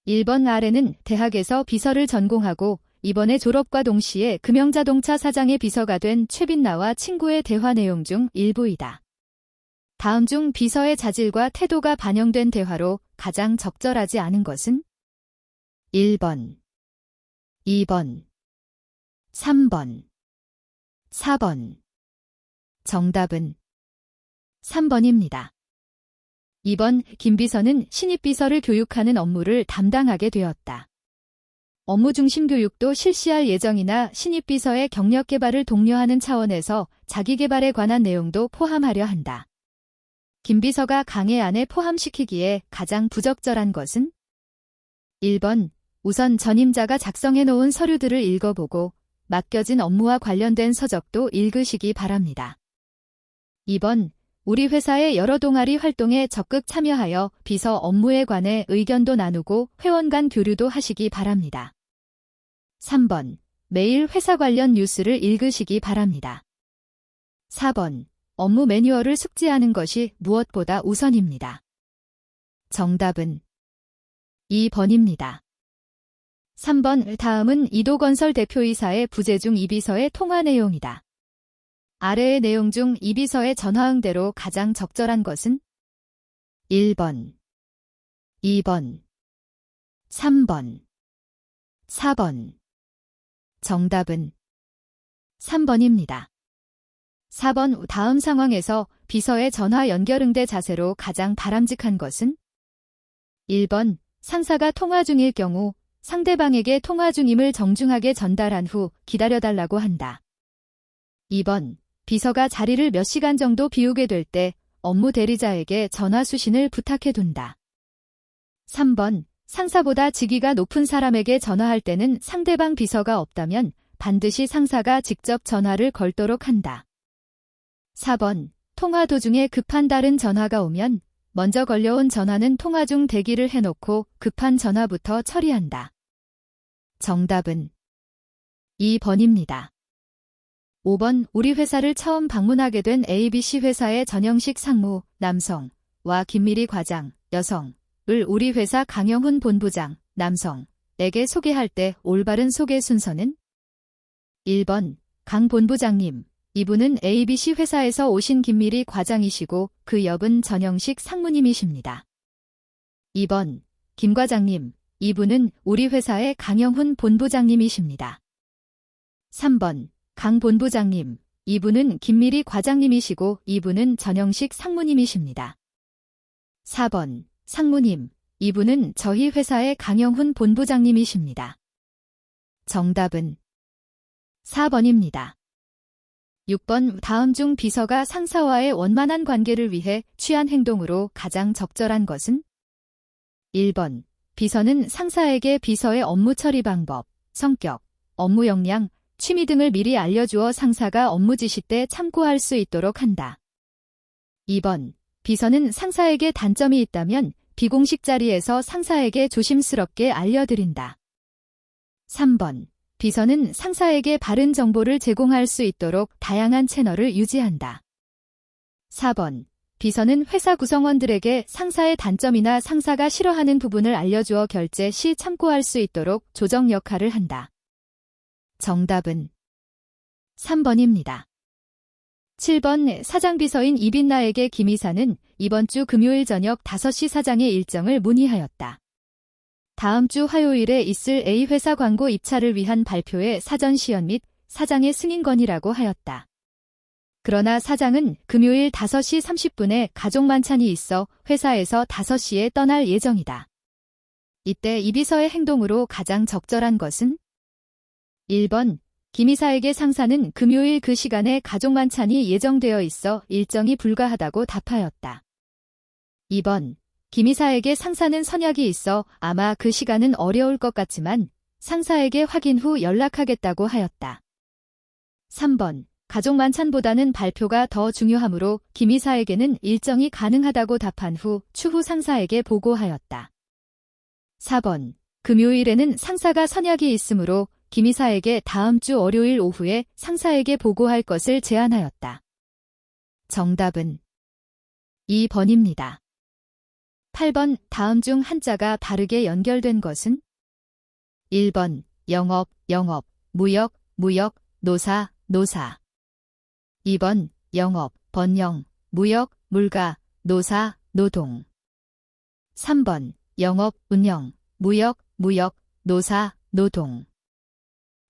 1번 R는 대학에서 비서를 전공하고 이번에 졸업과 동시에 금형자동차 사장의 비서가 된 최빛나와 친구의 대화 내용 중 일부이다. 다음 중 비서의 자질과 태도가 반영된 대화로 가장 적절하지 않은 것은? 1번, 2번, 3번, 4번. 정답은 3번입니다. 2번 김 비서는 신입 비서를 교육하는 업무를 담당하게 되었다. 업무 중심 교육도 실시할 예정이나 신입 비서의 경력 개발을 독려하는 차원에서 자기 개발에 관한 내용도 포함하려 한다. 김 비서가 강의 안에 포함시키기에 가장 부적절한 것은? 1번 우선 전임자가 작성해 놓은 서류들을 읽어보고 맡겨진 업무와 관련된 서적도 읽으시기 바랍니다. 2번 우리 회사의 여러 동아리 활동에 적극 참여하여 비서 업무에 관해 의견도 나누고 회원 간 교류도 하시기 바랍니다. 3번. 매일 회사 관련 뉴스를 읽으시기 바랍니다. 4번. 업무 매뉴얼을 숙지하는 것이 무엇보다 우선입니다. 정답은 2번입니다. 3번. 다음은 이도건설 대표이사의 부재중 이비서의 통화 내용이다. 아래의 내용 중 이비서의 전화응대로 가장 적절한 것은? 1번, 2번, 3번, 4번. 정답은 3번입니다. 4번 다음 상황에서 비서의 전화 연결응대 자세로 가장 바람직한 것은? 1번 상사가 통화 중일 경우 상대방에게 통화 중임을 정중하게 전달한 후 기다려달라고 한다. 2번 비서가 자리를 몇 시간 정도 비우게 될 때 업무 대리자에게 전화 수신을 부탁해둔다. 3번 상사보다 직위가 높은 사람에게 전화할 때는 상대방 비서가 없다면 반드시 상사가 직접 전화를 걸도록 한다. 4번 통화 도중에 급한 다른 전화가 오면 먼저 걸려온 전화는 통화 중 대기를 해놓고 급한 전화부터 처리한다. 정답은 2번입니다. 5번 우리 회사를 처음 방문하게 된 ABC 회사의 전형식 상무, 남성과 김미리 과장, 여성을 우리 회사 강영훈 본부장, 남성에게 소개할 때 올바른 소개 순서는? 1번 강 본부장님, 이분은 ABC 회사에서 오신 김미리 과장이시고 그 옆은 전형식 상무님이십니다. 2번 김 과장님, 이분은 우리 회사의 강영훈 본부장님이십니다. 3번 강 본부장님, 이분은 김미리 과장님이시고 이분은 전형식 상무님이십니다. 4번 상무님, 이분은 저희 회사의 강영훈 본부장님이십니다. 정답은 4번입니다. 6번 다음 중 비서가 상사와의 원만한 관계를 위해 취한 행동으로 가장 적절한 것은? 1번 비서는 상사에게 비서의 업무 처리 방법, 성격, 업무 역량, 취미 등을 미리 알려주어 상사가 업무 지시 때 참고할 수 있도록 한다. 2번 비서는 상사에게 단점이 있다면 비공식 자리에서 상사에게 조심스럽게 알려드린다. 3번 비서는 상사에게 바른 정보를 제공할 수 있도록 다양한 채널을 유지한다. 4번 비서는 회사 구성원들에게 상사의 단점이나 상사가 싫어하는 부분을 알려주어 결제 시 참고할 수 있도록 조정 역할을 한다. 정답은 3번입니다. 7번 사장 비서인 이빛나에게 김 이사는 이번 주 금요일 저녁 5시 사장의 일정을 문의하였다. 다음 주 화요일에 있을 A회사 광고 입찰을 위한 발표의 사전 시연 및 사장의 승인 건의라고 하였다. 그러나 사장은 금요일 5시 30분에 가족 만찬이 있어 회사에서 5시에 떠날 예정이다. 이때 이 비서의 행동으로 가장 적절한 것은? 1번 김 이사에게 상사는 금요일 그 시간에 가족 만찬이 예정되어 있어 일정이 불가하다고 답하였다. 2번 김 이사에게 상사는 선약이 있어 아마 그 시간은 어려울 것 같지만 상사에게 확인 후 연락하겠다고 하였다. 3번 가족 만찬보다는 발표가 더 중요하므로 김 이사에게는 일정이 가능하다고 답한 후 추후 상사에게 보고하였다. 4번 금요일에는 상사가 선약이 있으므로 김 이사에게 다음 주 월요일 오후에 상사에게 보고할 것을 제안하였다. 정답은 2번입니다. 8번 다음 중 한자가 바르게 연결된 것은? 1번 영업, 영업, 무역, 무역, 노사, 노사. 2번 영업, 번영, 무역, 물가, 노사, 노동. 3번 영업, 운영, 무역, 무역, 노사, 노동.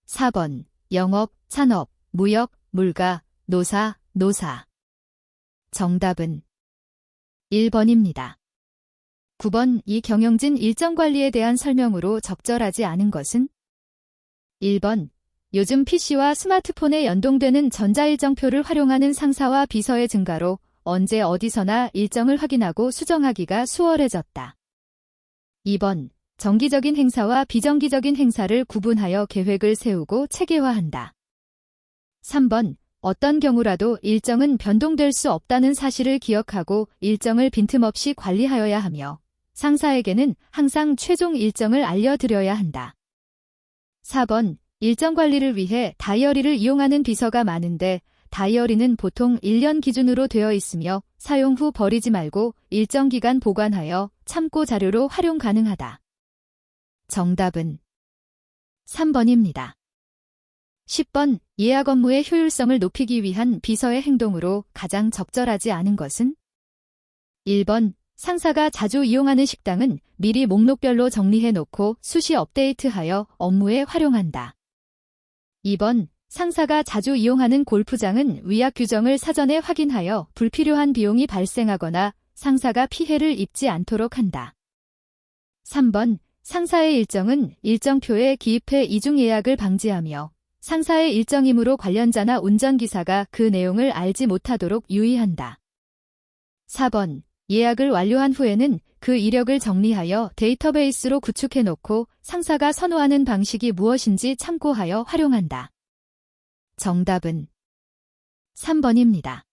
4번 영업, 산업, 무역, 물가, 노사, 노사. 정답은 1번입니다. 9번 이 경영진 일정 관리에 대한 설명으로 적절하지 않은 것은? 1번 요즘 PC와 스마트폰에 연동되는 전자일정표를 활용하는 상사와 비서의 증가로 언제 어디서나 일정을 확인하고 수정하기가 수월해졌다. 2번 정기적인 행사와 비정기적인 행사를 구분하여 계획을 세우고 체계화한다. 3번 어떤 경우라도 일정은 변동될 수 없다는 사실을 기억하고 일정을 빈틈없이 관리하여야 하며 상사에게는 항상 최종 일정을 알려드려야 한다. 4번 일정 관리를 위해 다이어리를 이용하는 비서가 많은데 다이어리는 보통 1년 기준으로 되어 있으며 사용 후 버리지 말고 일정 기간 보관하여 참고 자료로 활용 가능하다. 정답은 3번입니다. 10번 예약 업무의 효율성을 높이기 위한 비서의 행동으로 가장 적절하지 않은 것은? 1번 상사가 자주 이용하는 식당은 미리 목록별로 정리해놓고 수시 업데이트하여 업무에 활용한다. 2번 상사가 자주 이용하는 골프장은 위약 규정을 사전에 확인하여 불필요한 비용이 발생하거나 상사가 피해를 입지 않도록 한다. 3번 상사의 일정은 일정표에 기입해 이중 예약을 방지하며 상사의 일정이므로 관련자나 운전기사가 그 내용을 알지 못하도록 유의한다. 4번 예약을 완료한 후에는 그 이력을 정리하여 데이터베이스로 구축해놓고 상사가 선호하는 방식이 무엇인지 참고하여 활용한다. 정답은 3번입니다.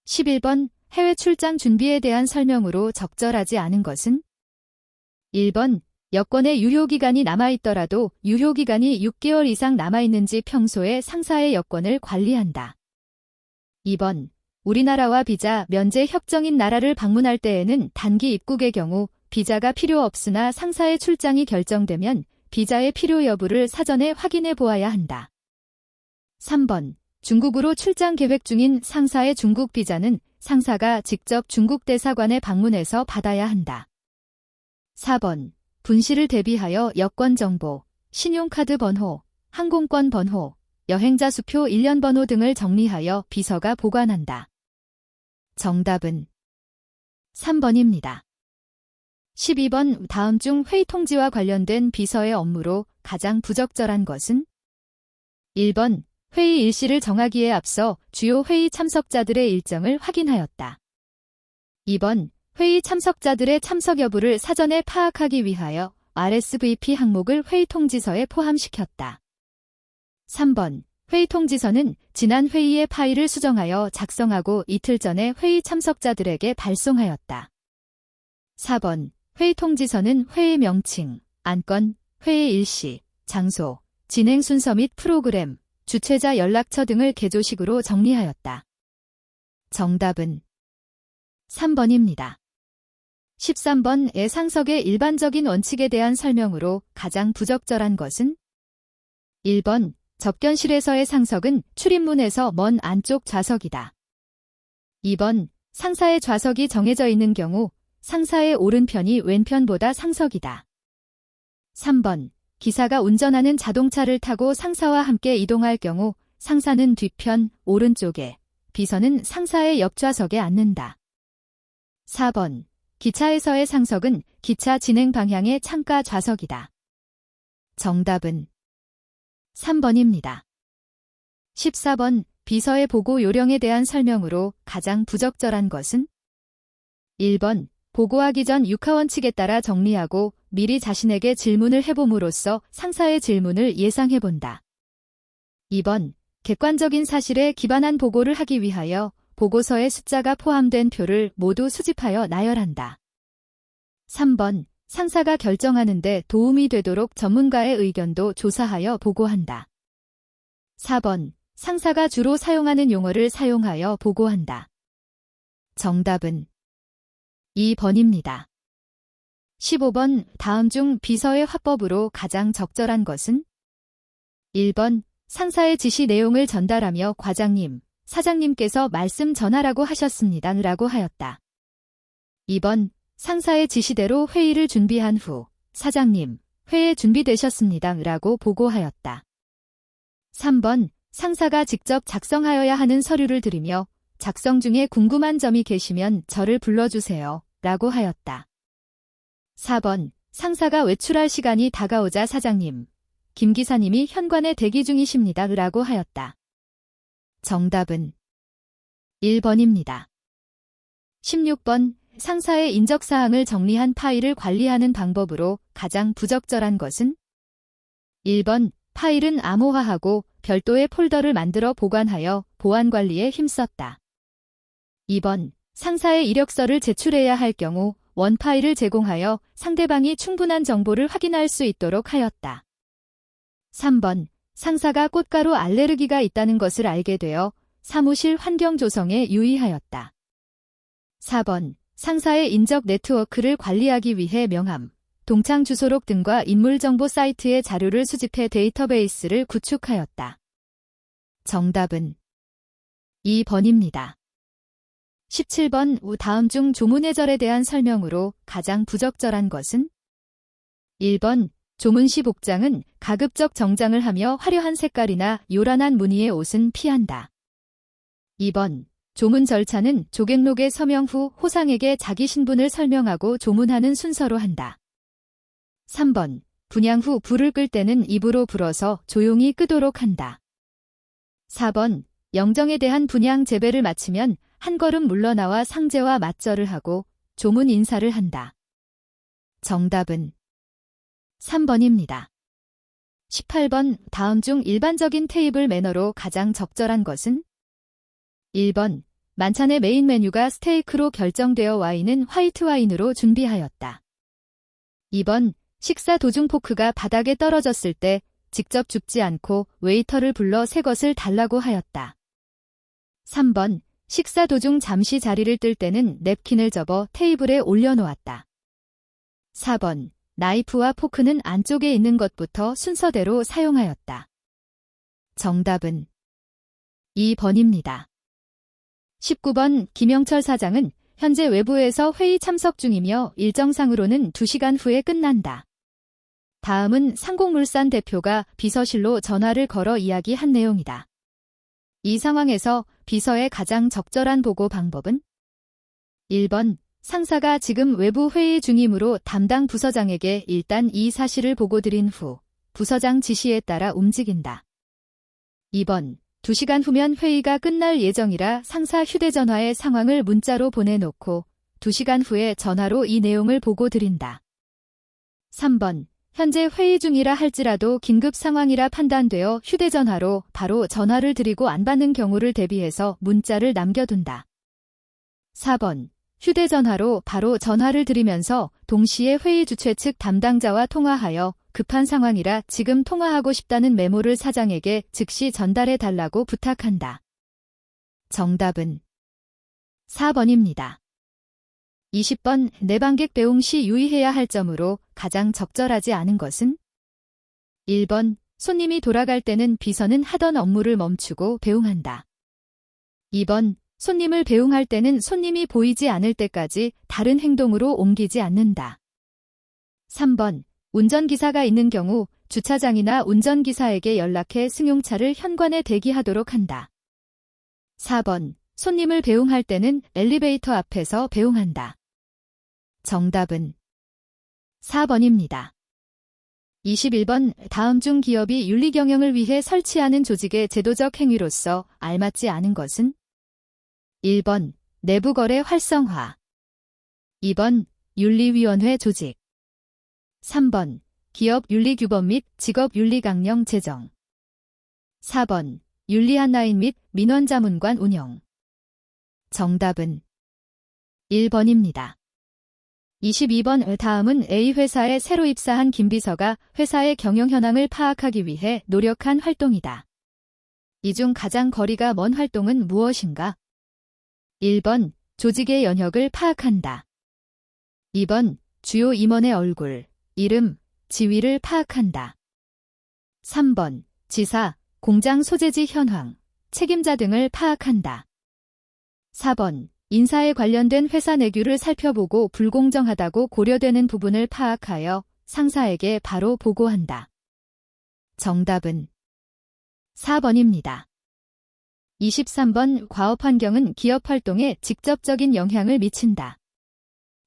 11번 해외 출장 준비에 대한 설명으로 적절하지 않은 것은? 1번 여권에 유효기간이 남아있더라도 유효기간이 6개월 이상 남아있는지 평소에 상사의 여권을 관리한다. 2번 우리나라와 비자 면제 협정인 나라를 방문할 때에는 단기 입국의 경우 비자가 필요 없으나 상사의 출장이 결정되면 비자의 필요 여부를 사전에 확인해 보아야 한다. 3번 중국으로 출장 계획 중인 상사의 중국 비자는 상사가 직접 중국 대사관에 방문해서 받아야 한다. 4번 분실을 대비하여 여권 정보, 신용카드 번호, 항공권 번호, 여행자 수표 1년 번호 등을 정리하여 비서가 보관한다. 정답은 3번입니다. 12번 다음 중 회의 통지와 관련된 비서의 업무로 가장 부적절한 것은? 1번 회의 일시를 정하기에 앞서 주요 회의 참석자들의 일정을 확인하였다. 2번 회의 참석자들의 참석 여부를 사전에 파악하기 위하여 RSVP 항목을 회의 통지서에 포함시켰다. 3번 회의 통지서는 지난 회의의 파일을 수정하여 작성하고 이틀 전에 회의 참석자들에게 발송하였다. 4번 회의 통지서는 회의 명칭, 안건, 회의 일시, 장소, 진행 순서 및 프로그램, 주최자 연락처 등을 개조식으로 정리하였다. 정답은 3번입니다. 13번의 상석의 일반적인 원칙에 대한 설명으로 가장 부적절한 것은? 1번 접견실에서의 상석은 출입문에서 먼 안쪽 좌석이다. 2번 상사의 좌석이 정해져 있는 경우 상사의 오른편이 왼편보다 상석이다. 3번 기사가 운전하는 자동차를 타고 상사와 함께 이동할 경우 상사는 뒤편 오른쪽에, 비서는 상사의 옆좌석에 앉는다. 4번 기차에서의 상석은 기차 진행 방향의 창가 좌석이다. 정답은 3번입니다. 14번 비서의 보고 요령에 대한 설명으로 가장 부적절한 것은? 1번 보고하기 전 육하원칙에 따라 정리하고 미리 자신에게 질문을 해봄으로써 상사의 질문을 예상해본다. 2번 객관적인 사실에 기반한 보고를 하기 위하여 보고서에 숫자가 포함된 표를 모두 수집하여 나열한다. 3번 상사가 결정하는 데 도움이 되도록 전문가의 의견도 조사하여 보고한다. 4번 상사가 주로 사용하는 용어를 사용하여 보고한다. 정답은 2번입니다. 15번 다음 중 비서의 화법으로 가장 적절한 것은? 1번 상사의 지시 내용을 전달하며 과장님, 사장님께서 말씀 전하라고 하셨습니다. 라고 하였다. 2번 상사의 지시대로 회의를 준비한 후 사장님, 회의 준비되셨습니다. 라고 보고하였다. 3번 상사가 직접 작성하여야 하는 서류를 드리며 작성 중에 궁금한 점이 계시면 저를 불러주세요. 라고 하였다. 4번 상사가 외출할 시간이 다가오자 사장님, 김 기사님이 현관에 대기 중이십니다. 라고 하였다. 정답은 1번입니다. 16번 상사의 인적사항을 정리한 파일을 관리하는 방법으로 가장 부적절한 것은? 1번 파일은 암호화하고 별도의 폴더를 만들어 보관하여 보안관리에 힘썼다. 2번 상사의 이력서를 제출해야 할 경우 원 파일을 제공하여 상대방이 충분한 정보를 확인할 수 있도록 하였다. 3번 상사가 꽃가루 알레르기가 있다는 것을 알게 되어 사무실 환경 조성에 유의하였다. 4번 상사의 인적 네트워크를 관리하기 위해 명함, 동창 주소록 등과 인물정보 사이트의 자료를 수집해 데이터베이스를 구축하였다. 정답은 2번입니다. 17번 다음 중 조문예절에 대한 설명으로 가장 부적절한 것은? 1번 조문시 복장은 가급적 정장을 하며 화려한 색깔이나 요란한 무늬의 옷은 피한다. 2번 조문 절차는 조객록에 서명 후 호상에게 자기 신분을 설명하고 조문하는 순서로 한다. 3번 분양 후 불을 끌 때는 입으로 불어서 조용히 끄도록 한다. 4번 영정에 대한 분양 재배를 마치면 한 걸음 물러나와 상제와 맞절을 하고 조문 인사를 한다. 정답은 3번입니다. 18번 다음 중 일반적인 테이블 매너로 가장 적절한 것은? 1번 만찬의 메인 메뉴가 스테이크로 결정되어 와인은 화이트 와인으로 준비하였다. 2번 식사 도중 포크가 바닥에 떨어졌을 때 직접 줍지 않고 웨이터를 불러 새 것을 달라고 하였다. 3번 식사 도중 잠시 자리를 뜰 때는 냅킨을 접어 테이블에 올려놓았다. 4번 나이프와 포크는 안쪽에 있는 것부터 순서대로 사용하였다. 정답은 2번입니다. 19번 김영철 사장은 현재 외부에서 회의 참석 중이며 일정상으로는 2시간 후에 끝난다. 다음은 상공물산 대표가 비서실로 전화를 걸어 이야기한 내용이다. 이 상황에서 비서의 가장 적절한 보고 방법은? 1번 상사가 지금 외부 회의 중이므로 담당 부서장에게 일단 이 사실을 보고드린 후 부서장 지시에 따라 움직인다. 2번 2시간 후면 회의가 끝날 예정이라 상사 휴대전화에 상황을 문자로 보내놓고 2시간 후에 전화로 이 내용을 보고드린다. 3번 현재 회의 중이라 할지라도 긴급 상황이라 판단되어 휴대전화로 바로 전화를 드리고 안 받는 경우를 대비해서 문자를 남겨둔다. 4번 휴대전화로 바로 전화를 드리면서 동시에 회의 주최 측 담당자와 통화하여 급한 상황이라 지금 통화하고 싶다는 메모를 사장에게 즉시 전달해 달라고 부탁한다. 정답은 4번입니다. 20번 내방객 배웅 시 유의해야 할 점으로 가장 적절하지 않은 것은? 1번 손님이 돌아갈 때는 비서는 하던 업무를 멈추고 배웅한다. 2번 손님을 배웅할 때는 손님이 보이지 않을 때까지 다른 행동으로 옮기지 않는다. 3번 운전기사가 있는 경우 주차장이나 운전기사에게 연락해 승용차를 현관에 대기하도록 한다. 4번 손님을 배웅할 때는 엘리베이터 앞에서 배웅한다. 정답은 4번입니다. 21번 다음 중 기업이 윤리경영을 위해 설치하는 조직의 제도적 행위로서 알맞지 않은 것은? 1번 내부거래 활성화 2번 윤리위원회 조직 3번 기업 윤리규범 및 직업윤리 강령 제정 4번 윤리한 라인 및 민원자문관 운영 정답은 1번입니다. 22번 다음은 A회사에 새로 입사한 김 비서가 회사의 경영 현황을 파악하기 위해 노력한 활동이다. 이 중 가장 거리가 먼 활동은 무엇인가? 1번 조직의 연혁을 파악한다. 2번 주요 임원의 얼굴, 이름, 지위를 파악한다. 3번. 지사, 공장 소재지 현황, 책임자 등을 파악한다. 4번. 인사에 관련된 회사 내규를 살펴보고 불공정하다고 고려되는 부분을 파악하여 상사에게 바로 보고한다. 정답은 4번입니다. 23번. 과업 환경은 기업 활동에 직접적인 영향을 미친다.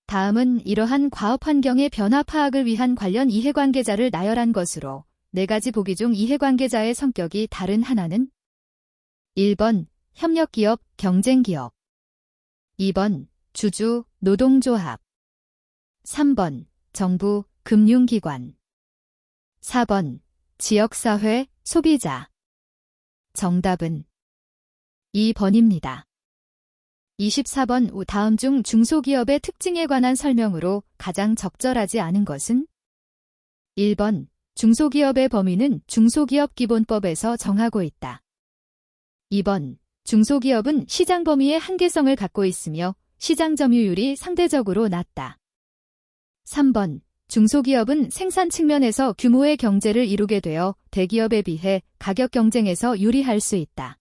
다음은 이러한 과업 환경의 변화 파악을 위한 관련 이해관계자를 나열한 것으로 4가지 보기 중 이해관계자의 성격이 다른 하나는 1번. 협력기업, 경쟁기업 2번. 주주, 노동조합 3번. 정부, 금융기관 4번. 지역사회, 소비자 정답은 2번입니다. 24번. 다음 중 중소기업의 특징에 관한 설명으로 가장 적절하지 않은 것은 1번. 중소기업의 범위는 중소기업기본법에서 정하고 있다. 2번. 중소기업은 시장 범위의 한계성을 갖고 있으며 시장 점유율이 상대적으로 낮다. 3번. 중소기업은 생산 측면에서 규모의 경제를 이루게 되어 대기업에 비해 가격 경쟁에서 유리할 수 있다.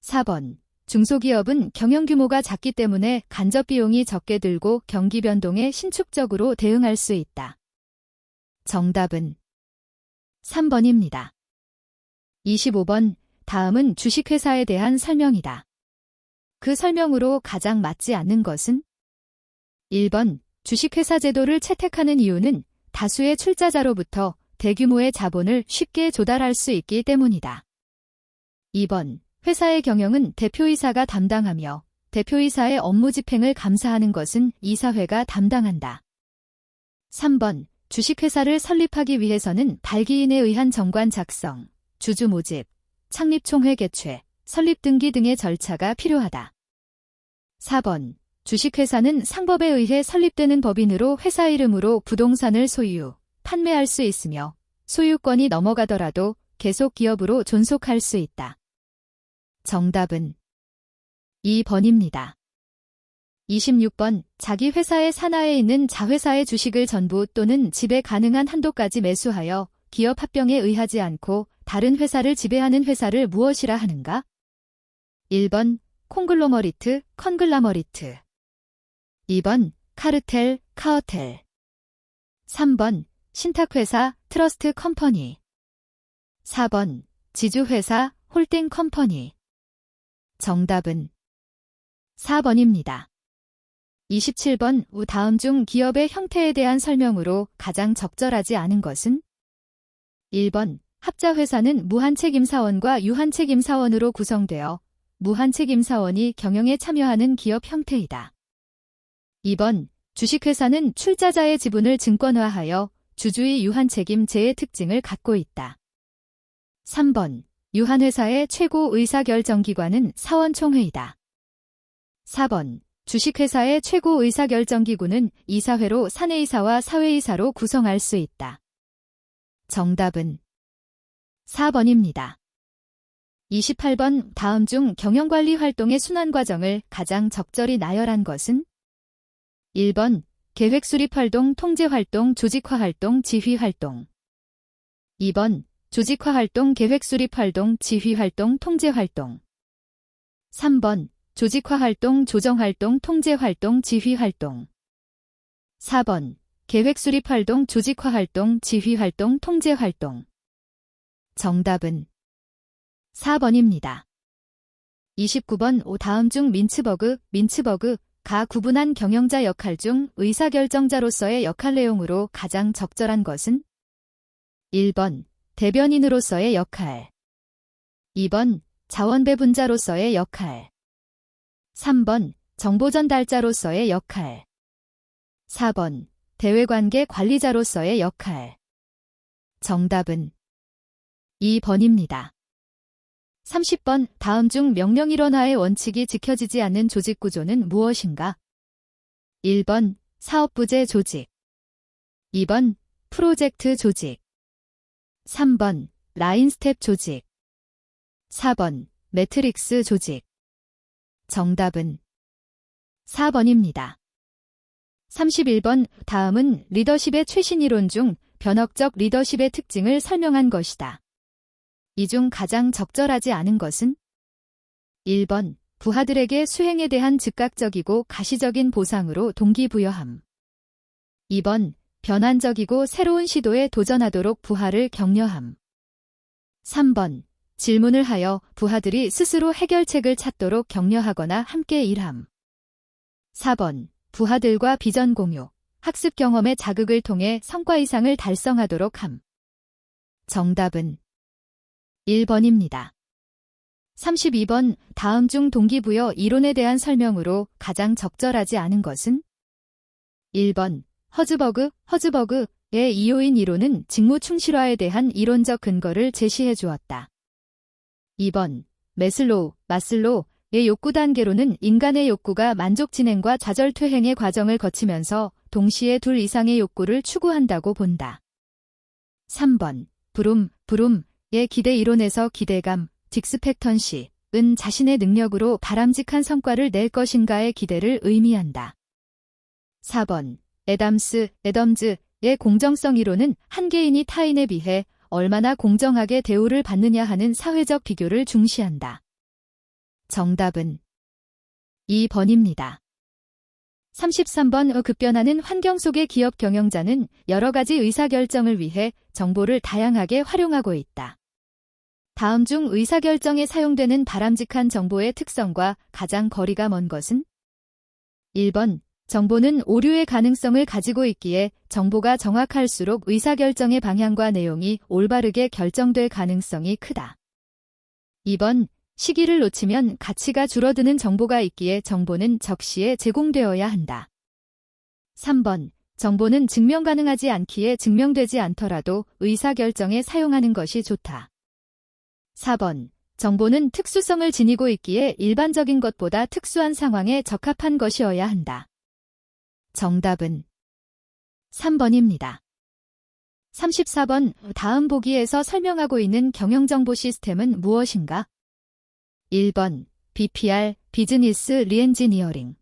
4번. 중소기업은 경영 규모가 작기 때문에 간접 비용이 적게 들고 경기 변동에 신축적으로 대응할 수 있다. 정답은 3번입니다. 25번. 다음은 주식회사에 대한 설명이다. 그 설명으로 가장 맞지 않는 것은 1번. 주식회사 제도를 채택하는 이유는 다수의 출자자로부터 대규모의 자본을 쉽게 조달할 수 있기 때문이다. 2번. 회사의 경영은 대표이사가 담당하며 대표이사의 업무 집행을 감사하는 것은 이사회가 담당한다. 3번. 주식회사를 설립하기 위해서는 발기인에 의한 정관 작성, 주주 모집, 창립총회 개최, 설립 등기 등의 절차가 필요하다. 4번. 주식회사는 상법에 의해 설립되는 법인으로 회사 이름으로 부동산을 소유, 판매할 수 있으며 소유권이 넘어가더라도 계속 기업으로 존속할 수 있다. 정답은 2번입니다. 26번. 자기 회사의 산하에 있는 자회사의 주식을 전부 또는 지배 가능한 한도까지 매수하여 기업 합병에 의하지 않고 다른 회사를 지배하는 회사를 무엇이라 하는가? 1번. 콩글로머리트, 컨글라머리트 2번. 카르텔, 카어텔 3번. 신탁회사, 트러스트 컴퍼니 4번. 지주회사, 홀딩 컴퍼니 정답은 4번입니다. 27번. 다음 중 기업의 형태에 대한 설명으로 가장 적절하지 않은 것은 1번. 합자회사는 무한책임사원과 유한책임사원으로 구성되어 무한책임사원이 경영에 참여하는 기업 형태이다. 2번. 주식회사는 출자자의 지분을 증권화하여 주주의 유한책임제의 특징을 갖고 있다. 3번. 유한회사의 최고 의사결정기관은 사원총회이다. 4번. 주식회사의 최고 의사결정기구는 이사회로 사내이사와 사회이사로 구성할 수 있다. 정답은 4번입니다. 28번. 다음 중 경영관리 활동의 순환 과정을 가장 적절히 나열한 것은 1번. 계획수립활동, 통제활동, 조직화활동, 지휘활동 2번. 조직화활동, 계획수립활동, 지휘활동, 통제활동 3번. 조직화활동, 조정활동, 통제활동, 지휘활동 4번. 계획수립활동, 조직화활동, 지휘활동, 통제활동 정답은 4번입니다. 29번. 다음 중 민츠버그가 구분한 경영자 역할 중 의사결정자로서의 역할 내용으로 가장 적절한 것은 1번. 대변인으로서의 역할 2번. 자원배분자로서의 역할 3번. 정보전달자로서의 역할 4번. 대외관계 관리자로서의 역할 정답은 2번입니다. 30번. 다음 중 명령일원화의 원칙이 지켜지지 않는 조직구조는 무엇인가? 1번. 사업부제 조직 2번. 프로젝트 조직 3번. 라인스텝 조직 4번. 매트릭스 조직 정답은 4번입니다. 31번 다음은 리더십의 최신 이론 중 변혁적 리더십의 특징을 설명한 것이다. 이 중 가장 적절하지 않은 것은? 1번 부하들에게 수행에 대한 즉각적이고 가시적인 보상으로 동기부여함. 2번 변환적이고 새로운 시도에 도전하도록 부하를 격려함. 3번 질문을 하여 부하들이 스스로 해결책을 찾도록 격려하거나 함께 일함. 4번 부하들과 비전 공유, 학습 경험의 자극을 통해 성과 이상을 달성하도록 함. 정답은 1번입니다. 32번 다음 중 동기부여 이론에 대한 설명으로 가장 적절하지 않은 것은? 1번 허즈버그의 이요인 이론은 직무 충실화에 대한 이론적 근거를 제시해 주었다. 2번 마슬로우의 욕구 단계로는 인간의 욕구가 만족 진행과 좌절 퇴행의 과정을 거치면서 동시에 둘 이상의 욕구를 추구한다고 본다. 3번 브룸의 기대 이론에서 기대감, 직스펙턴시은 자신의 능력으로 바람직한 성과를 낼 것인가의 기대를 의미한다. 4번 애덤즈의 공정성 이론은 한 개인이 타인에 비해 얼마나 공정하게 대우를 받느냐 하는 사회적 비교를 중시한다. 정답은 2번입니다. 33번 급변하는 환경 속의 기업 경영자는 여러 가지 의사결정을 위해 정보를 다양하게 활용하고 있다. 다음 중 의사결정에 사용되는 바람직한 정보의 특성과 가장 거리가 먼 것은? 1번 정보는 오류의 가능성을 가지고 있기에 정보가 정확할수록 의사결정의 방향과 내용이 올바르게 결정될 가능성이 크다. 2번 시기를 놓치면 가치가 줄어드는 정보가 있기에 정보는 적시에 제공되어야 한다. 3번 정보는 증명 가능하지 않기에 증명되지 않더라도 의사결정에 사용하는 것이 좋다. 4번 정보는 특수성을 지니고 있기에 일반적인 것보다 특수한 상황에 적합한 것이어야 한다. 정답은 3번입니다. 34번 다음 보기에서 설명하고 있는 경영정보 시스템은 무엇인가? 1번 BPR 비즈니스 리엔지니어링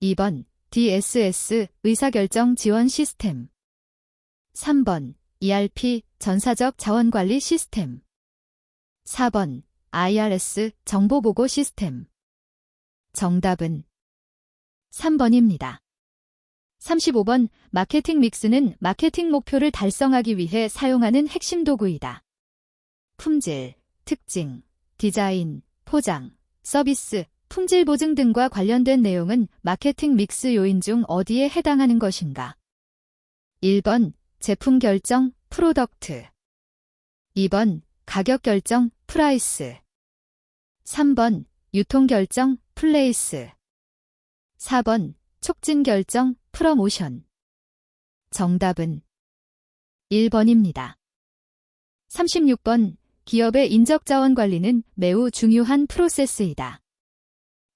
2번 DSS 의사결정 지원 시스템 3번 ERP 전사적 자원관리 시스템 4번 IRS 정보보고 시스템 정답은 3번입니다. 35번 마케팅 믹스는 마케팅 목표를 달성하기 위해 사용하는 핵심 도구이다. 품질, 특징, 디자인, 포장, 서비스, 품질 보증 등과 관련된 내용은 마케팅 믹스 요인 중 어디에 해당하는 것인가? 1번 제품 결정, 프로덕트 2번 가격 결정, 프라이스 3번 유통 결정, 플레이스 4번 촉진 결정, 프로모션 정답은 1번입니다. 36번 기업의 인적자원 관리는 매우 중요한 프로세스이다.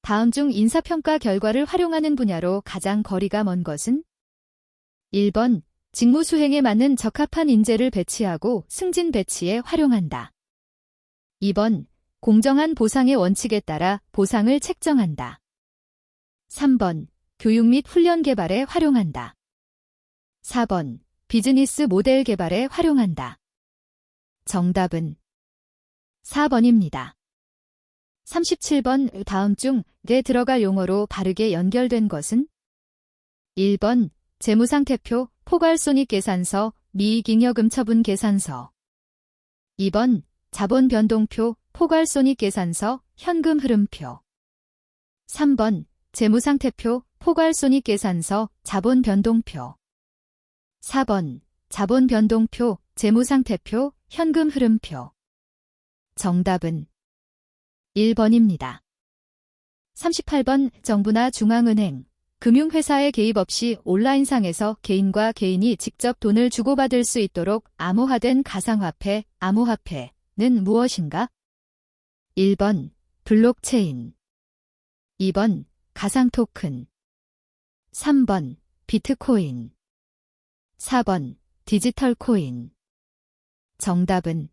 다음 중 인사평가 결과를 활용하는 분야로 가장 거리가 먼 것은? 1번 직무 수행에 맞는 적합한 인재를 배치하고 승진 배치에 활용한다. 2번 공정한 보상의 원칙에 따라 보상을 책정한다. 3번 교육 및 훈련 개발에 활용한다. 4번 비즈니스 모델 개발에 활용한다. 정답은 4번입니다. 37번 다음 중에 들어갈 용어로 바르게 연결된 것은? 1번 재무상태표, 포괄손익계산서, 미익잉여금처분 계산서 2번 자본변동표, 포괄손익계산서, 현금흐름표 3번 재무상태표, 포괄손익계산서, 자본변동표 4번 자본변동표, 재무상태표, 현금흐름표 정답은 1번입니다. 38번 정부나 중앙은행, 금융회사의 개입 없이 온라인상에서 개인과 개인이 직접 돈을 주고받을 수 있도록 암호화된 가상화폐, 암호화폐는 무엇인가? 1번 블록체인 2번 가상토큰 3번 비트코인 4번 디지털코인 정답은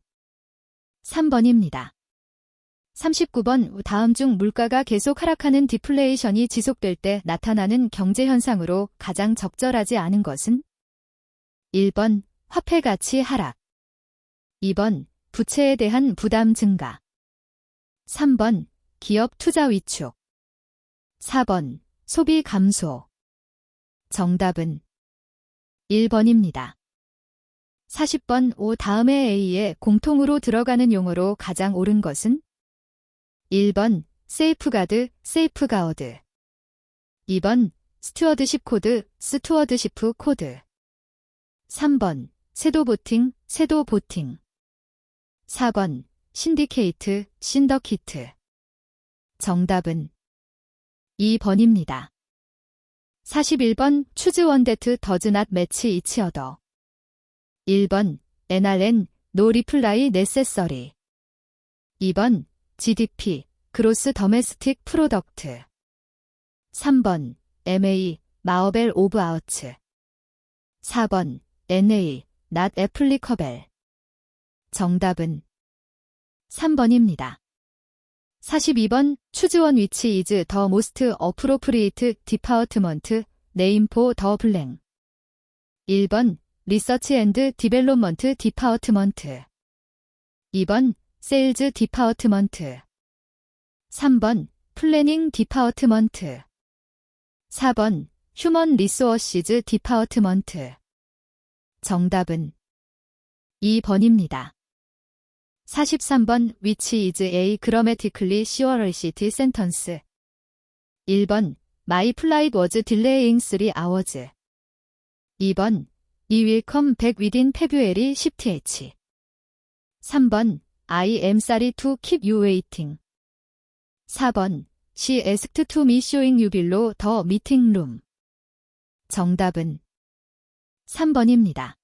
3번입니다. 39번 다음 중 물가가 계속 하락하는 디플레이션이 지속될 때 나타나는 경제 현상으로 가장 적절하지 않은 것은? 1번 화폐 가치 하락, 2번 부채에 대한 부담 증가, 3번 기업 투자 위축, 4번 소비 감소. 정답은 1번입니다. 40번 다음에 A에 공통으로 들어가는 용어로 가장 옳은 것은? 1번 세이프가드, 세이프가어드, 2번 스튜어드십 코드, 스튜어드시프 코드, 3번 세도보팅, 세도보팅, 4번 신디케이트, 신더키트. 정답은 2번입니다. 41번 추즈 원데트 더즈 낫 매치 이치 어더. 1번 NRN 노 리플라이 네세서리, 2번 GDP 그로스 더메스틱 프로덕트, 3번 MA 마어벨 오브 아우츠, 4번 NA not applicable. 정답은 3번입니다. 42번 추즈원 위치 이즈 더 모스트 어프로프리에이트 디파트먼트 네임 포 더 블랭. 1번 리서치 앤드 디벨롭먼트 디파트먼트, 2번 세일즈 디파트먼트, 3번 플래닝 디파트먼트, 4번 휴먼 리소어시즈 디파트먼트. 정답은 2번입니다. 43번 which is a grammatically sure sentence. 1번 My flight was delaying 3 hours. 2번 He will come back within February 10th. 3번 I am sorry to keep you waiting. 4번 She asked to me showing you below the meeting room. 정답은 3번입니다.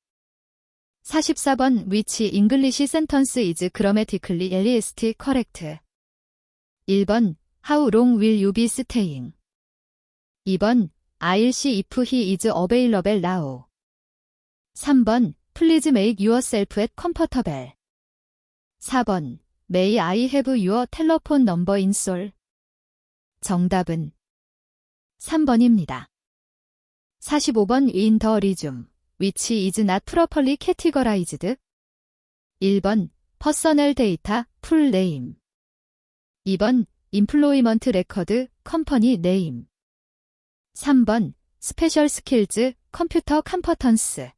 44번 which English sentence is grammatically least correct. 1번 How long will you be staying? 2번 I'll see if he is available now. 3번 Please make yourself at comfortable. 4번 May I have your telephone number in Seoul? 정답은 3번입니다. 45번 in the resume which is not properly categorized. 1번 personal data full name, 2번 employment record company name, 3번 special skills computer competence,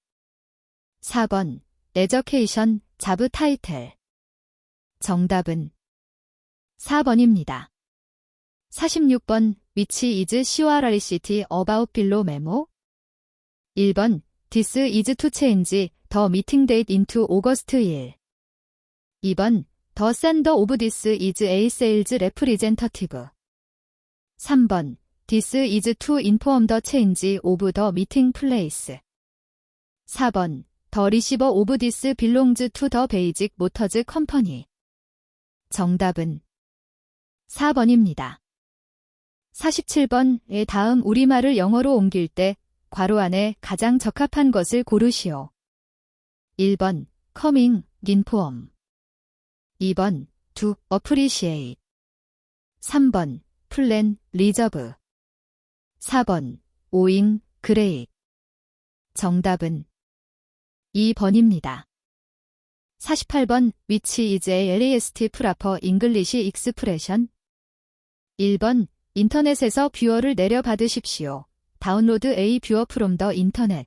4번 education job title. 정답은 4번입니다. 46번 which is sure about below memo. 1번 This is to change the meeting date into August 1. 2번 The sender of this is a sales representative. 3번 This is to inform the change of the meeting place. 4번 The receiver of this belongs to the Basic Motors Company. 정답은 4번입니다. 47번의 다음 우리말을 영어로 옮길 때 괄호 안에 가장 적합한 것을 고르시오. 1번 coming, inform, 2번 to appreciate, 3번 plan, reserve, 4번 owing, great. 정답은 2번입니다. 48번 which is a last proper English expression. 1번 인터넷에서 뷰어를 내려받으십시오. 다운로드 A 뷰어 프롬 더 인터넷.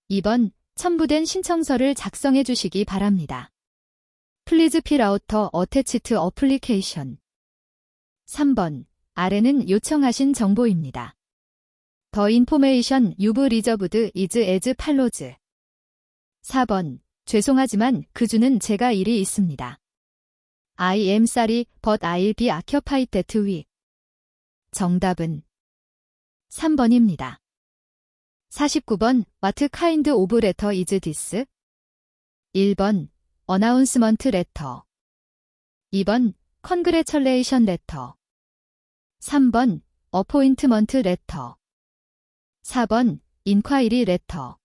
2번 첨부된 신청서를 작성해 주시기 바랍니다. Please fill out the attached application. 3번 아래는 요청하신 정보입니다. The information you've reserved is as follows. 4번 죄송하지만 그 주는 제가 일이 있습니다. I am sorry but I'll be occupied that week. 정답은 3번입니다. 49번 What kind of letter is this? 1번 announcement letter, 2번 congratulation letter, 3번 appointment letter, 4번 inquiry letter.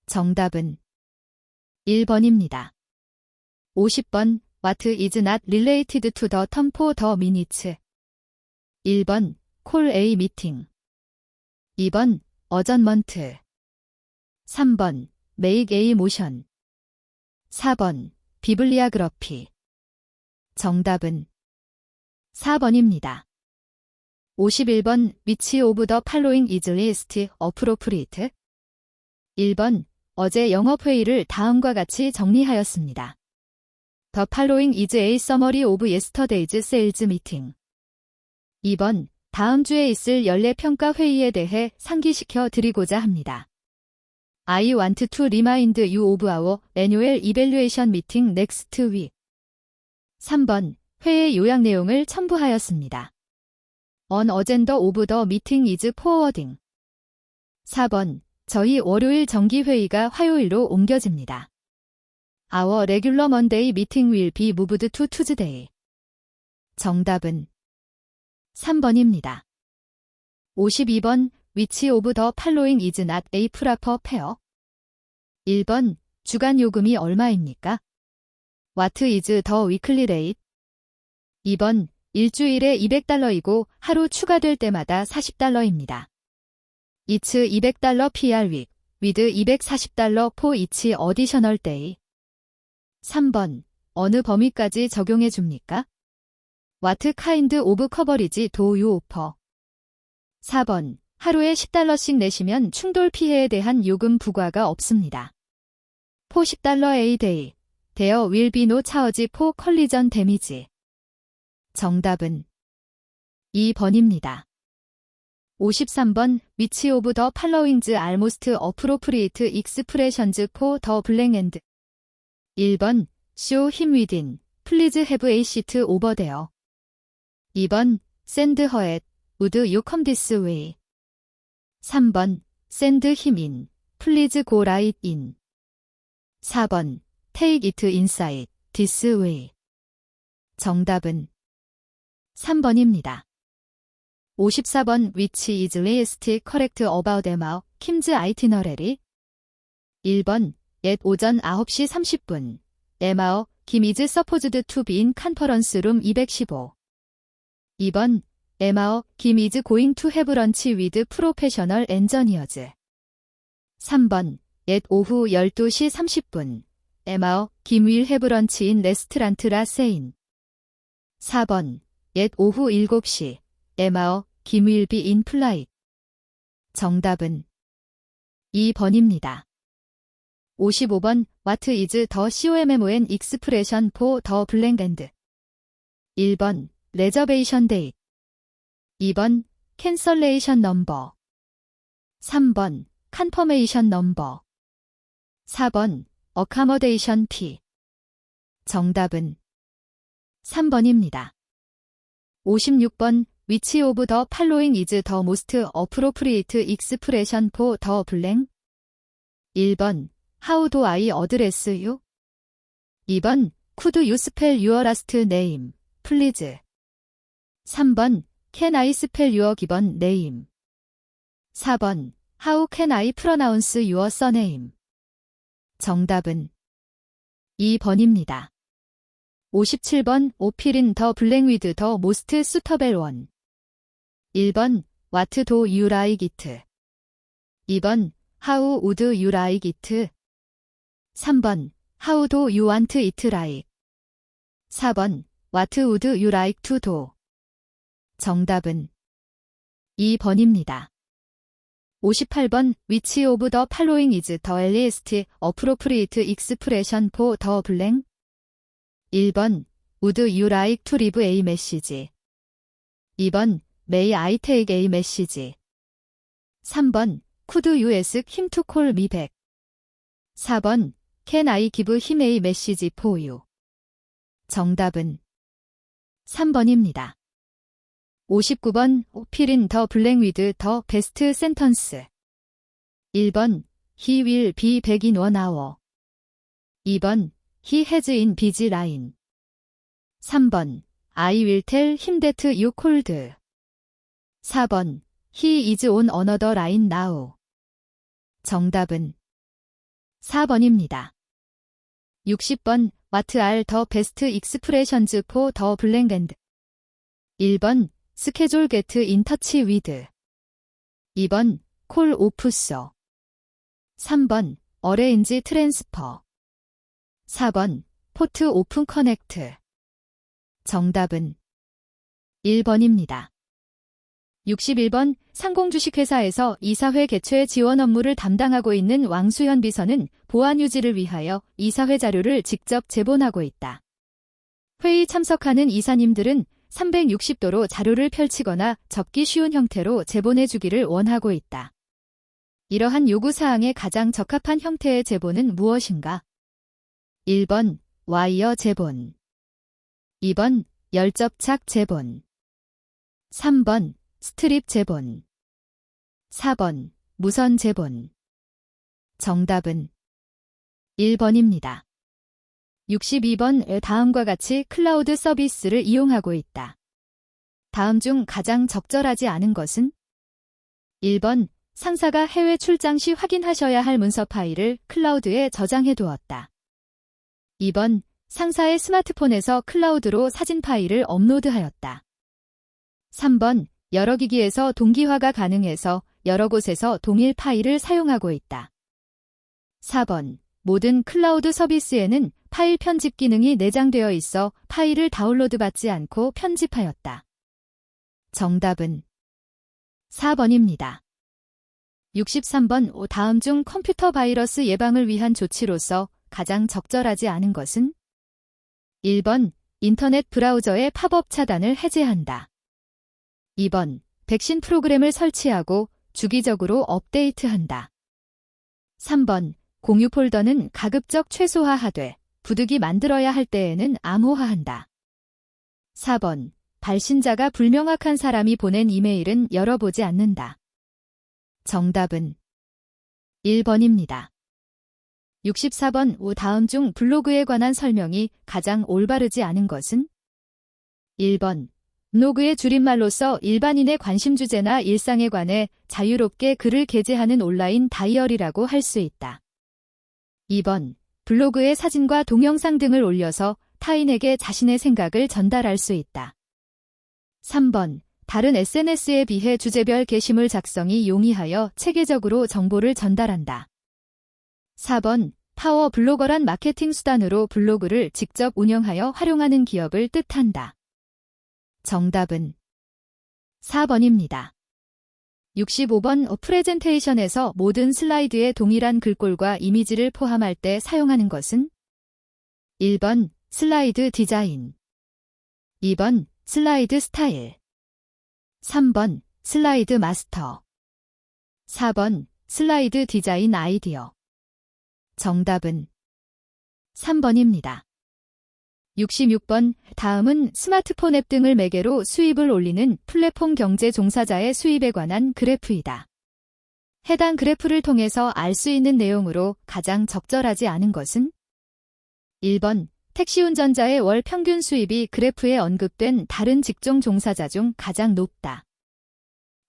정답은 1번입니다. 50번 What is not related to the term for the minutes? 1번 call a meeting. 2번 adjournment. 3번 make a motion. 4번 비블리아그래피. 정답은 4번입니다. 51번 Which of the following is least appropriate? 1번 어제 영업회의를 다음과 같이 정리하였습니다. The following is a summary of yesterday's sales meeting. 2번 다음 주에 있을 연례평가 회의에 대해 상기시켜 드리고자 합니다. I want to remind you of our annual evaluation meeting next week. 3번 회의 요약 내용을 첨부하였습니다. An agenda of the meeting is forwarding. 4번 저희 월요일 정기회의가 화요일로 옮겨집니다. Our regular Monday meeting will be moved to Tuesday. 정답은 3번입니다. 52번 Which of the following is not a proper fare? 1번 주간 요금이 얼마입니까? What is the weekly rate? 2번 일주일에 $200이고 하루 추가될 때마다 $40입니다. It's $200 per week with $240 for each additional day. 3번 어느 범위까지 적용해 줍니까? What kind of coverage do you offer? 4번 하루에 $10씩 내시면 충돌 피해에 대한 요금 부과가 없습니다. For $10 a day, there will be no charge for collision damage. 정답은 2번입니다. 53번 Which of the following are most appropriate expressions for the blank and 1번 Show him within, please have a seat over there. 2번 Send her at, would you come this way? 3번 Send him in, please go right in. 4번 Take it inside, this way. 정답은 3번입니다. 54번 Which is least correct about Emma Kim's itinerary? 1번 옛 오전 9시 30분. Emma Kim is supposed to be in conference room 215. 2번 Emma Kim is going to have lunch with professional engineers. 3번 옛 오후 12시 30분. Emma Kim will have lunch in restaurant La Seine. 4번 옛 오후 7시. Emma Kim will be in flight. 정답은 2번입니다. 55번 What is the COMMON expression for the blank and? 1번 reservation date. 2번 cancellation number. 3번 confirmation number. 4번 accommodation fee. 정답은 3번입니다. 56번 Which of the following is the most appropriate expression for the blank? 1번 How do I address you? 2번 Could you spell your last name, please? 3번 Can I spell your given name? 4번 How can I pronounce your surname? 정답은 2번입니다. 57번 Fill in the blank with the most suitable one. 1번 What do you like it? 2번 How would you like it? 3번 How do you want it like? 4번 What would you like to do? 정답은 2번입니다. 58번 Which of the following is the least appropriate expression for the blank? 1번 Would you like to leave a message? 2번 May I take a message? 3번 Could you ask him to call me back? 4번 Can I give him a message for you? 정답은 3번입니다. 59번 Fill in the blank with the best sentence. 1번 He will be back in 1 hour. 2번 He has in busy line. 3번 I will tell him that you called. 4번 He is on another line now. 정답은 4번입니다. 60번 What are the best expressions for the blank? 1번 schedule get in touch with. 2번 call off so. 3번 arrange transfer. 4번 port open connect. 정답은 1번입니다. 61번 상공주식회사에서 이사회 개최 지원 업무를 담당하고 있는 왕수현 비서는 보안 유지를 위하여 이사회 자료를 직접 제본하고 있다. 회의 참석하는 이사님들은 360도로 자료를 펼치거나 접기 쉬운 형태로 제본해 주기를 원하고 있다. 이러한 요구사항에 가장 적합한 형태의 제본은 무엇인가? 1번 와이어 제본. 2번 열접착 제본. 3번 스트립 제본. 4번 무선 제본. 정답은 1번입니다. 62번 다음과 같이 클라우드 서비스를 이용하고 있다. 다음 중 가장 적절하지 않은 것은? 1번 상사가 해외 출장 시 확인하셔야 할 문서 파일을 클라우드에 저장해 두었다. 2번 상사의 스마트폰에서 클라우드로 사진 파일을 업로드하였다. 3번 여러 기기에서 동기화가 가능해서 여러 곳에서 동일 파일을 사용하고 있다. 4번 모든 클라우드 서비스에는 파일 편집 기능이 내장되어 있어 파일을 다운로드 받지 않고 편집하였다. 정답은 4번입니다. 63번 다음 중 컴퓨터 바이러스 예방을 위한 조치로서 가장 적절하지 않은 것은? 1번 인터넷 브라우저의 팝업 차단을 해제한다. 2번 백신 프로그램을 설치하고 주기적으로 업데이트한다. 3번 공유 폴더는 가급적 최소화하되 부득이 만들어야 할 때에는 암호화한다. 4번 발신자가 불명확한 사람이 보낸 이메일은 열어보지 않는다. 정답은 1번입니다. 64번 다음 중 블로그에 관한 설명이 가장 올바르지 않은 것은? 1번 블로그의 줄임말로서 일반인의 관심 주제나 일상에 관해 자유롭게 글을 게재하는 온라인 다이어리라고 할 수 있다. 2번 블로그에 사진과 동영상 등을 올려서 타인에게 자신의 생각을 전달할 수 있다. 3번 다른 SNS에 비해 주제별 게시물 작성이 용이하여 체계적으로 정보를 전달한다. 4번 파워 블로거란 마케팅 수단으로 블로그를 직접 운영하여 활용하는 기업을 뜻한다. 정답은 4번입니다. 65번 프레젠테이션에서 모든 슬라이드에 동일한 글꼴과 이미지를 포함할 때 사용하는 것은? 1번 슬라이드 디자인. 2번 슬라이드 스타일. 3번 슬라이드 마스터. 4번 슬라이드 디자인 아이디어. 정답은 3번입니다. 66번 다음은 스마트폰 앱 등을 매개로 수입을 올리는 플랫폼 경제 종사자의 수입에 관한 그래프이다. 해당 그래프를 통해서 알 수 있는 내용으로 가장 적절하지 않은 것은? 1번 택시 운전자의 월 평균 수입이 그래프에 언급된 다른 직종 종사자 중 가장 높다.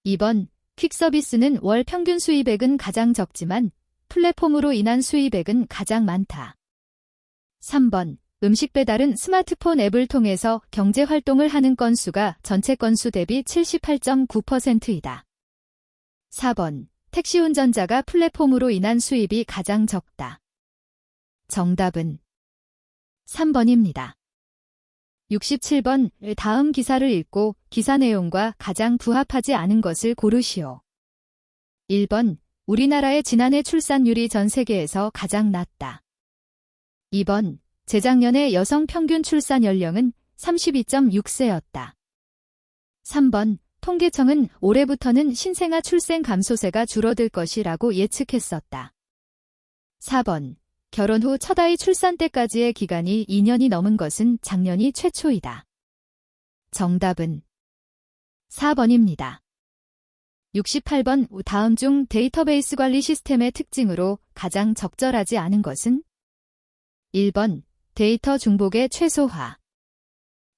2번 퀵서비스는 월 평균 수입액은 가장 적지만 플랫폼으로 인한 수입액은 가장 많다. 3번 음식 배달은 스마트폰 앱을 통해서 경제 활동을 하는 건수가 전체 건수 대비 78.9%이다. 4번 택시 운전자가 플랫폼으로 인한 수입이 가장 적다. 정답은 3번입니다. 67번 다음 기사를 읽고 기사 내용과 가장 부합하지 않은 것을 고르시오. 1번 우리나라의 지난해 출산율이 전 세계에서 가장 낮다. 2번 재작년에 여성 평균 출산 연령은 32.6세였다. 3번 통계청은 올해부터는 신생아 출생 감소세가 줄어들 것이라고 예측했었다. 4번 결혼 후 첫 아이 출산 때까지의 기간이 2년이 넘은 것은 작년이 최초이다. 정답은 4번입니다. 68번 다음 중 데이터베이스 관리 시스템의 특징으로 가장 적절하지 않은 것은? 1번 데이터 중복의 최소화.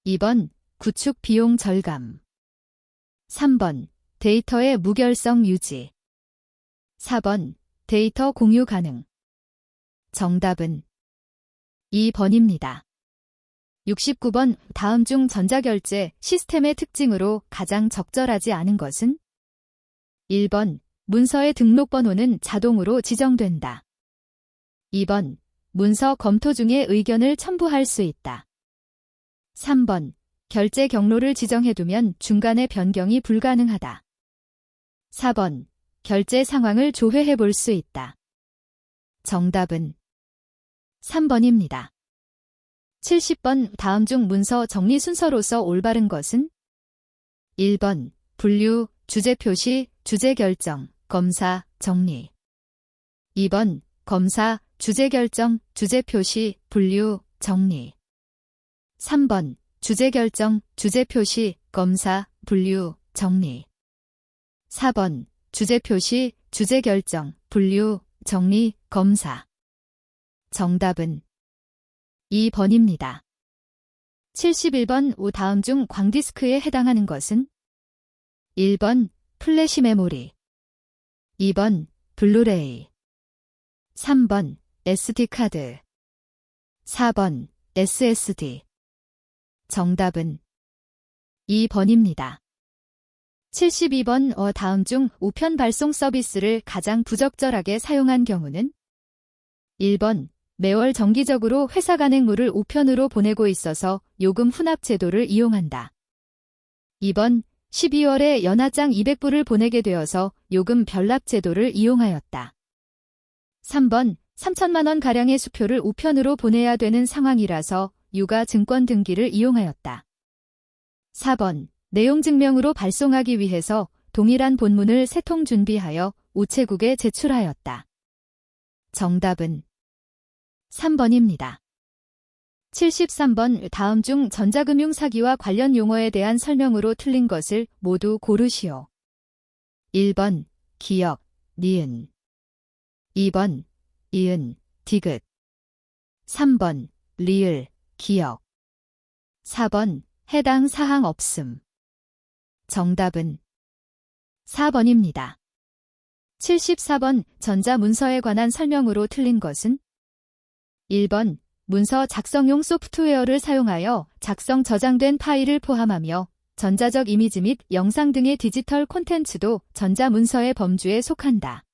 2번 구축 비용 절감. 3번 데이터의 무결성 유지. 4번 데이터 공유 가능. 정답은 2번입니다. 69번 다음 중 전자결제 시스템의 특징으로 가장 적절하지 않은 것은? 1번 문서의 등록번호는 자동으로 지정된다. 2번 문서 검토 중에 의견을 첨부할 수 있다. 3번 결제 경로를 지정해두면 중간에 변경이 불가능하다. 4번 결제 상황을 조회해 볼 수 있다. 정답은 3번입니다. 70번 다음 중 문서 정리 순서로서 올바른 것은? 1번 분류, 주제 표시, 주제 결정, 검사, 정리. 2번 검사, 주제 결정, 주제 표시, 분류, 정리. 3번 주제 결정, 주제 표시, 검사, 분류, 정리. 4번 주제 표시, 주제 결정, 분류, 정리, 검사. 정답은 2번입니다. 71번 다음 중 광디스크에 해당하는 것은? 1번 플래시 메모리, 2번 블루레이, 3번 SD카드, 4번 SSD. 정답은 2번입니다. 72번 다음 중 우편 발송 서비스를 가장 부적절하게 사용한 경우는? 1번 매월 정기적으로 회사 간 행무를 우편으로 보내고 있어서 요금 훈합 제도를 이용한다. 2번 12월에 연하장 200부를 보내게 되어서 요금 별납 제도를 이용하였다. 3번 3천만 원 가량의 수표를 우편으로 보내야 되는 상황이라서 유가 증권 등기를 이용하였다. 4번 내용 증명으로 발송하기 위해서 동일한 본문을 3통 준비하여 우체국에 제출하였다. 정답은 3번입니다. 73번 다음 중 전자금융 사기와 관련 용어에 대한 설명으로 틀린 것을 모두 고르시오. 1번 기역, 니은. 2번 이은, 디귿. 3번 리을, 기역. 4번 해당 사항 없음. 정답은 4번입니다. 74번 전자문서에 관한 설명으로 틀린 것은? 1번 문서 작성용 소프트웨어를 사용하여 작성 저장된 파일을 포함하며 전자적 이미지 및 영상 등의 디지털 콘텐츠도 전자문서의 범주에 속한다.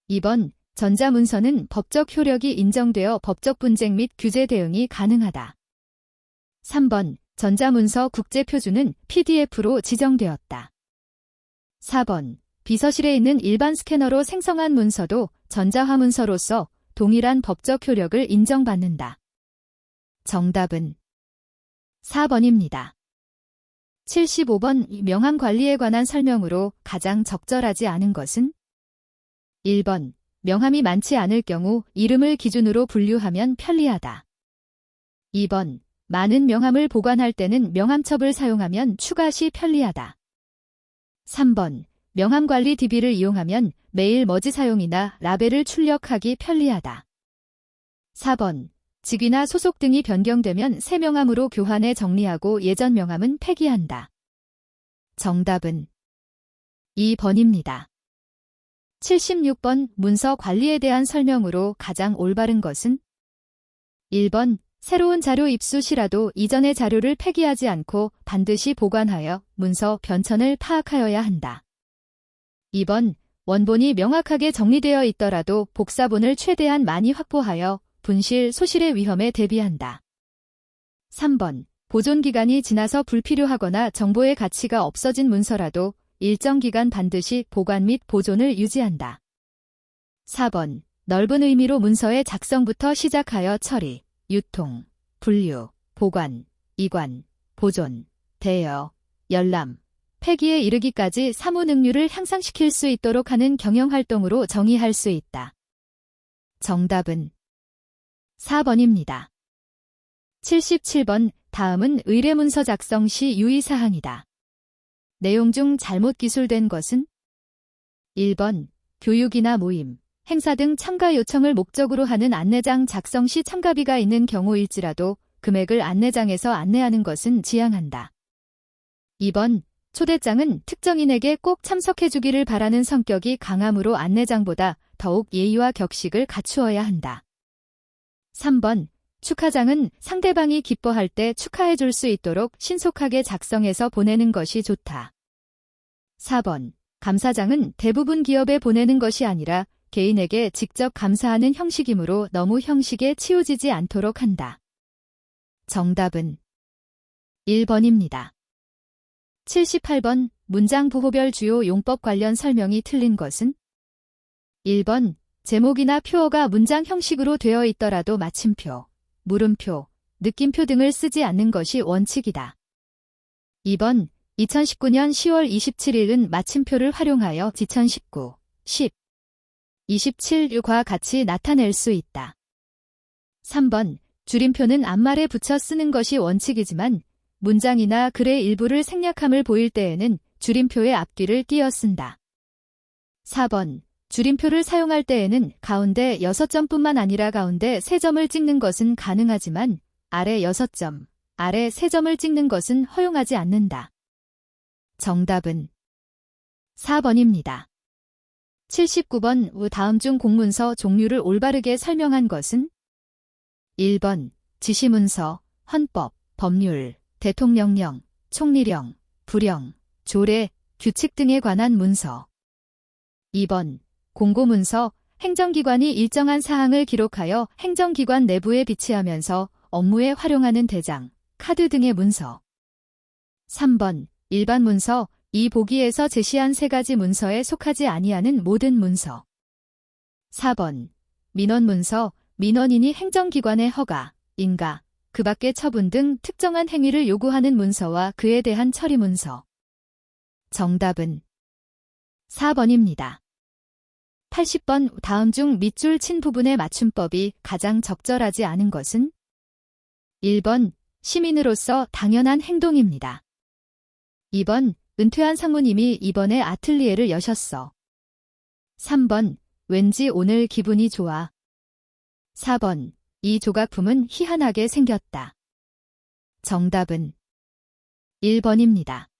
2번 전자문서는 법적 효력이 인정되어 법적 분쟁 및 규제 대응이 가능하다. 3번 전자문서 국제표준은 PDF로 지정되었다. 4번 비서실에 있는 일반 스캐너로 생성한 문서도 전자화문서로서 동일한 법적 효력을 인정받는다. 정답은 4번입니다. 75번 명함 관리에 관한 설명으로 가장 적절하지 않은 것은? 1번 명함이 많지 않을 경우 이름을 기준으로 분류하면 편리하다. 2번 많은 명함을 보관할 때는 명함첩을 사용하면 추가 시 편리하다. 3번 명함관리 DB를 이용하면 메일 머지 사용이나 라벨을 출력하기 편리하다. 4번 직위나 소속 등이 변경되면 새 명함으로 교환해 정리하고 예전 명함은 폐기한다. 정답은 2번입니다. 76번 문서 관리에 대한 설명으로 가장 올바른 것은? 1번 새로운 자료 입수 시라도 이전의 자료를 폐기하지 않고 반드시 보관하여 문서 변천을 파악하여야 한다. 2번 원본이 명확하게 정리되어 있더라도 복사본을 최대한 많이 확보하여 분실, 소실의 위험에 대비한다. 3번 보존기간이 지나서 불필요하거나 정보의 가치가 없어진 문서라도 일정 기간 반드시 보관 및 보존을 유지한다. 4번 넓은 의미로 문서의 작성부터 시작하여 처리, 유통, 분류, 보관, 이관, 보존, 대여, 열람, 폐기에 이르기까지 사무 능률을 향상시킬 수 있도록 하는 경영활동으로 정의할 수 있다. 정답은 4번입니다. 77번 다음은 의뢰문서 작성 시 유의사항이다. 내용 중 잘못 기술된 것은? 1번 교육이나 모임, 행사 등 참가 요청을 목적으로 하는 안내장 작성 시 참가비가 있는 경우일지라도 금액을 안내장에서 안내하는 것은 지양한다. 2번 초대장은 특정인에게 꼭 참석해주기를 바라는 성격이 강하므로 안내장보다 더욱 예의와 격식을 갖추어야 한다. 3번 축하장은 상대방이 기뻐할 때 축하해 줄 수 있도록 신속하게 작성해서 보내는 것이 좋다. 4번. 감사장은 대부분 기업에 보내는 것이 아니라 개인에게 직접 감사하는 형식이므로 너무 형식에 치우치지 않도록 한다. 정답은 1번입니다. 78번. 문장 부호별 주요 용법 관련 설명이 틀린 것은? 1번. 제목이나 표어가 문장 형식으로 되어 있더라도 마침표, 물음표, 느낌표 등을 쓰지 않는 것이 원칙이다. 2번. 2019년 10월 27일은 마침표를 활용하여 2019, 10, 27과 같이 나타낼 수 있다. 3번. 줄임표는 앞말에 붙여 쓰는 것이 원칙이지만 문장이나 글의 일부를 생략함을 보일 때에는 줄임표의 앞뒤를 끼어 쓴다. 4번. 줄임표를 사용할 때에는 가운데 6점뿐만 아니라 가운데 3점을 찍는 것은 가능하지만 아래 6점, 아래 3점을 찍는 것은 허용하지 않는다. 정답은 4번입니다. 79번. 다음 중 공문서 종류를 올바르게 설명한 것은? 1번. 지시문서, 헌법, 법률, 대통령령, 총리령, 부령, 조례, 규칙 등에 관한 문서. 2번. 공고문서, 행정기관이 일정한 사항을 기록하여 행정기관 내부에 비치하면서 업무에 활용하는 대장, 카드 등의 문서. 3번. 일반 문서, 이 보기에서 제시한 3가지 문서에 속하지 아니하는 모든 문서. 4번. 민원문서, 민원인이 행정기관의 허가, 인가, 그 밖의 처분 등 특정한 행위를 요구하는 문서와 그에 대한 처리 문서. 정답은 4번입니다. 80번. 다음 중 밑줄 친 부분의 맞춤법이 가장 적절하지 않은 것은? 1번. 시민으로서 당연한 행동입니다. 2번. 은퇴한 상무님이 이번에 아틀리에를 여셨어. 3번. 왠지 오늘 기분이 좋아. 4번. 이 조각품은 희한하게 생겼다. 정답은 1번입니다.